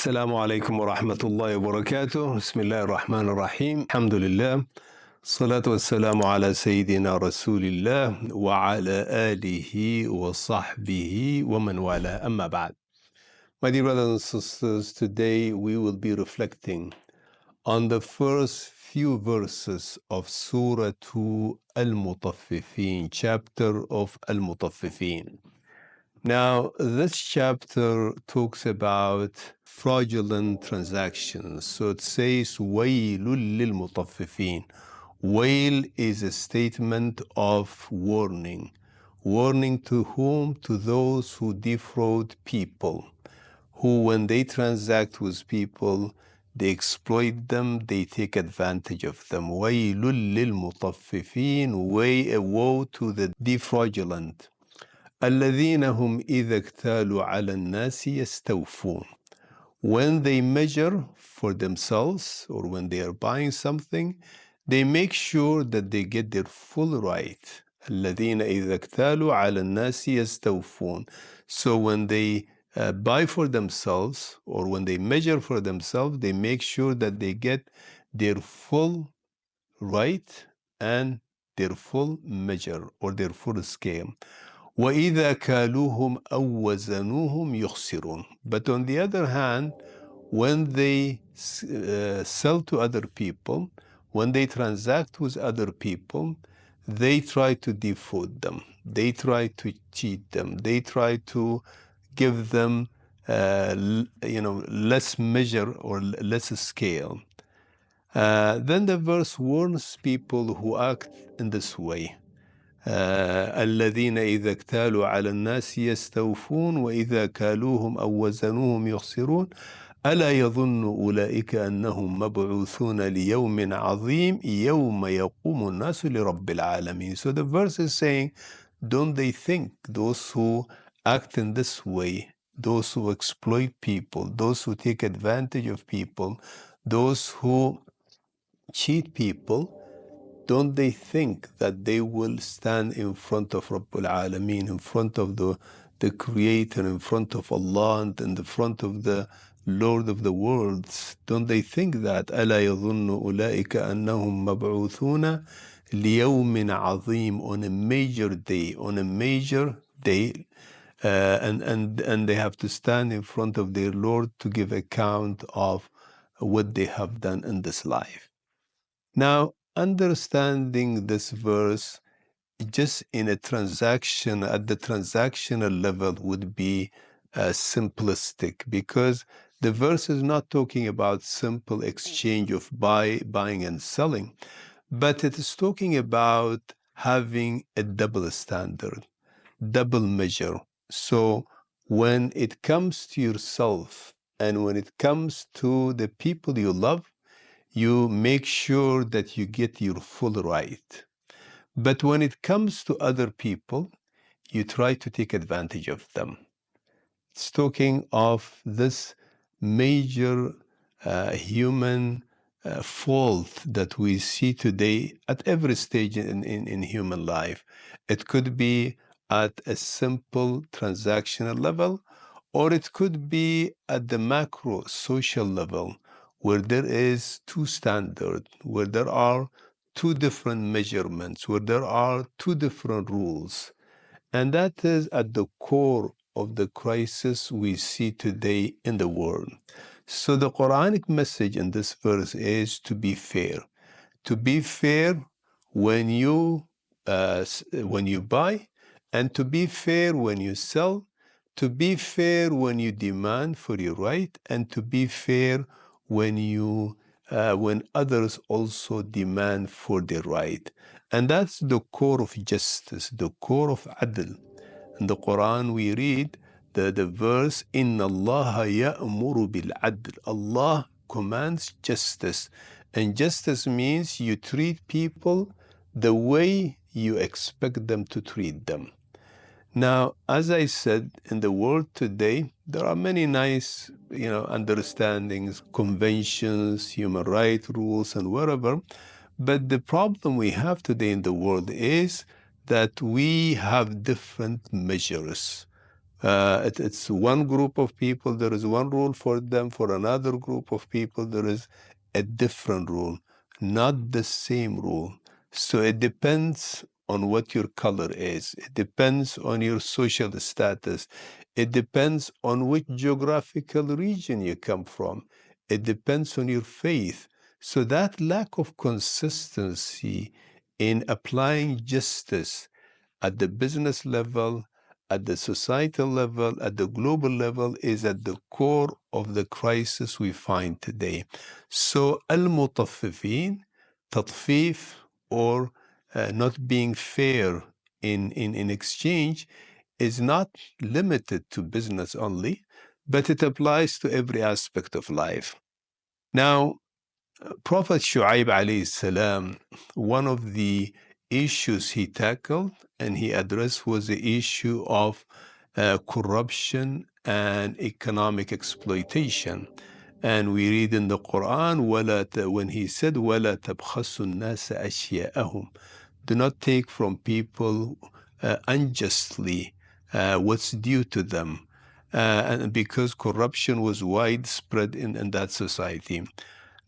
السلام عليكم ورحمة الله وبركاته. بسم الله الرحمن الرحيم. الحمد لله. الصلاة والسلام على سيدنا رسول الله وعلى آله وصحبه ومن والاه. أما بعد. My dear brothers and sisters, today we will be reflecting on the first few verses of Surah Al-Mutaffifin, chapter of Al-Mutaffifin. Now, this chapter talks about fraudulent transactions. So it says, وَيْلٌ لِلْمُطَفِّفِينَ. Wail is a statement of warning. Warning to whom? To those who defraud people, who when they transact with people, they exploit them, they take advantage of them. وَيْلٌ لِلْمُطَفِّفِينَ. Woe to the defraudulent. الذين هم إذا اكتالوا على الناس يستوفون. When they measure for themselves or when they are buying something, they make sure that they get their full right. الذين إذا اكتالوا على الناس يستوفون. So when they buy for themselves or when they measure for themselves, they make sure that they get their full right and their full measure or their full scale. وَإِذَا كَالُوهُمْ أَوْ وَزَنُوهُمْ يُخْسِرُونَ. But on the other hand, when they sell to other people, when they transact with other people, they try to defraud them. They try to cheat them. They try to give them, less measure or less scale. Then the verse warns people who act in this way. الذين إذا اكتالوا على الناس يستوفون وإذا كالوهم أو وزنوهم يخسرون ألا يظن أولئك أنهم مبعوثون ليوم عظيم يوم يقوم الناس لرب العالمين. So the verse is saying, don't they think those who act in this way, those who exploit people, those who take advantage of people, those who cheat people, don't they think that they will stand in front of Rabbul Alameen, in front of the Creator, in front of Allah, and in the front of the Lord of the worlds? Don't they think that? أَلَا يَظُنُّ أُولَٰئِكَ أَنَّهُمْ مَبْعُوثُونَ لِيَوْمٍ عَظِيمٍ. On a major day, and they have to stand in front of their Lord to give account of what they have done in this life. Now, understanding this verse just in a transaction, at the transactional level, would be simplistic, because the verse is not talking about simple exchange of buying and selling, but it is talking about having a double standard, double measure. So when it comes to yourself and when it comes to the people you love, you make sure that you get your full right. But when it comes to other people, you try to take advantage of them. It's talking of this major human fault that we see today at every stage in human life. It could be at a simple transactional level, or it could be at the macro social level, where there is two standards, where there are two different measurements, where there are two different rules. And that is at the core of the crisis we see today in the world. So the Quranic message in this verse is to be fair. To be fair when you buy, and to be fair when you sell, to be fair when you demand for your right, and to be fair when others also demand for their right. And that's the core of justice, the core of adl. In the Quran we read the verse, إِنَّ اللَّهَ يَأْمُرُ بِالْعَدْلِ. Allah commands justice. And justice means you treat people the way you expect them to treat them. Now, as I said, in the world today, there are many nice, understandings, conventions, human rights rules, and whatever. But the problem we have today in the world is that we have different measures. It's one group of people, there is one rule for them. For another group of people, there is a different rule, not the same rule. So it depends on what your color is. It depends on your social status. It depends on which geographical region you come from. It depends on your faith. So that lack of consistency in applying justice at the business level, at the societal level, at the global level, is at the core of the crisis we find today. So Al-Mutaffifin, tatfif, or not being fair in exchange, is not limited to business only, but it applies to every aspect of life. Now, Prophet Shu'aib alayhi salam, one of the issues he tackled and he addressed was the issue of corruption and economic exploitation. And we read in the Quran, when he said, وَلَا تَبْخَسُوا النَّاسَ أَشْيَاءَهُم, do not take from people unjustly what's due to them. And because corruption was widespread in that society.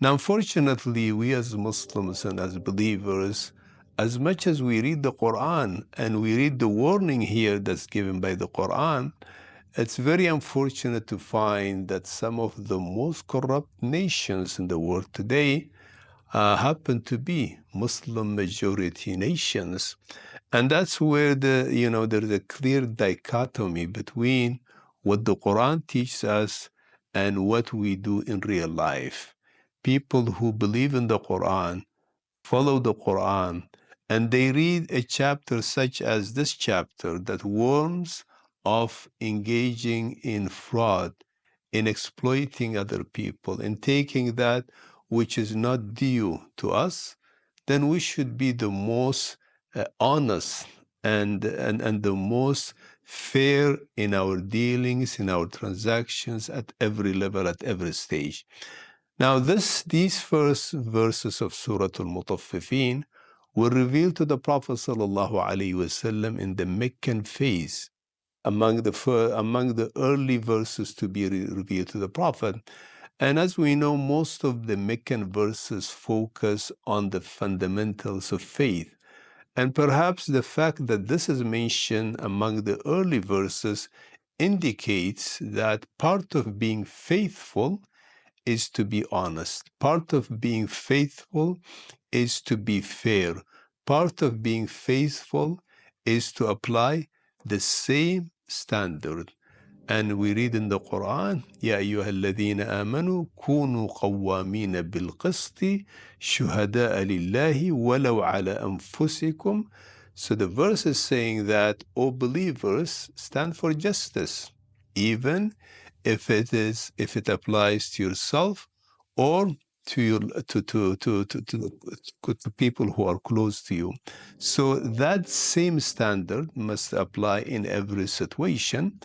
Now, unfortunately, we as Muslims and as believers, as much as we read the Quran and we read the warning here that's given by the Quran, it's very unfortunate to find that some of the most corrupt nations in the world today happen to be Muslim majority nations. And that's where there's a clear dichotomy between what the Quran teaches us and what we do in real life. People who believe in the Quran, follow the Quran, and they read a chapter such as this chapter that warns of engaging in fraud, in exploiting other people, in taking that which is not due to us, then we should be the most honest and the most fair in our dealings, in our transactions at every level, at every stage. Now, these first verses of Surah Al-Mutaffifeen were revealed to the Prophet ﷺ in the Meccan phase, among the early verses to be revealed to the Prophet. And as we know, most of the Meccan verses focus on the fundamentals of faith. And perhaps the fact that this is mentioned among the early verses indicates that part of being faithful is to be honest. Part of being faithful is to be fair. Part of being faithful is to apply the same standard. And we read in the Quran, يَا أَيُّهَا الَّذِينَ آمَنُوا كُونُوا قَوَّامِينَ بِالْقِسْطِ شُهَدَاءَ لِلَّهِ وَلَوْ عَلَى أَنفُسِكُمْ. So the verse is saying that, O believers, stand for justice, even if it applies to yourself or to people who are close to you. So that same standard must apply in every situation.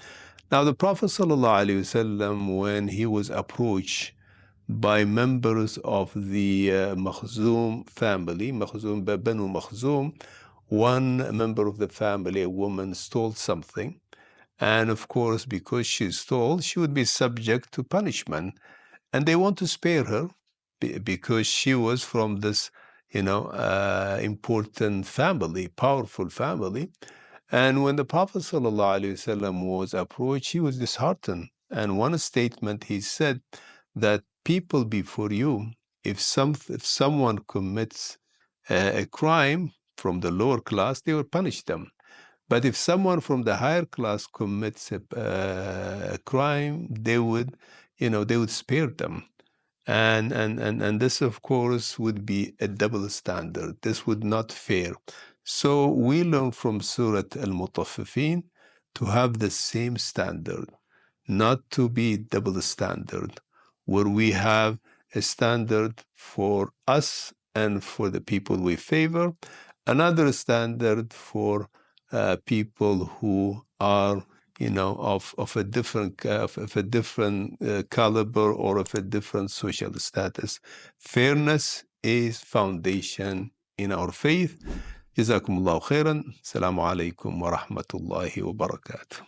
Now, the Prophet ﷺ, when he was approached by members of the Makhzum family, Banu Makhzum, one member of the family, a woman, stole something. And of course, because she stole, she would be subject to punishment. And they want to spare her because she was from this, important family, powerful family. And when the Prophet ﷺ was approached, he was disheartened. And one statement he said that people before you, if someone commits a crime from the lower class, they would punish them. But if someone from the higher class commits a crime, they would spare them. And this, of course, would be a double standard. This would not fair. So we learn from Surah Al-Mutaffifeen to have the same standard, not to be double standard, where we have a standard for us and for the people we favor, another standard for people who are of a different caliber or of a different social status. Fairness is foundation in our faith. Jazakumullahu khairan. Assalamu alaikum wa rahmatullahi wa barakatuh.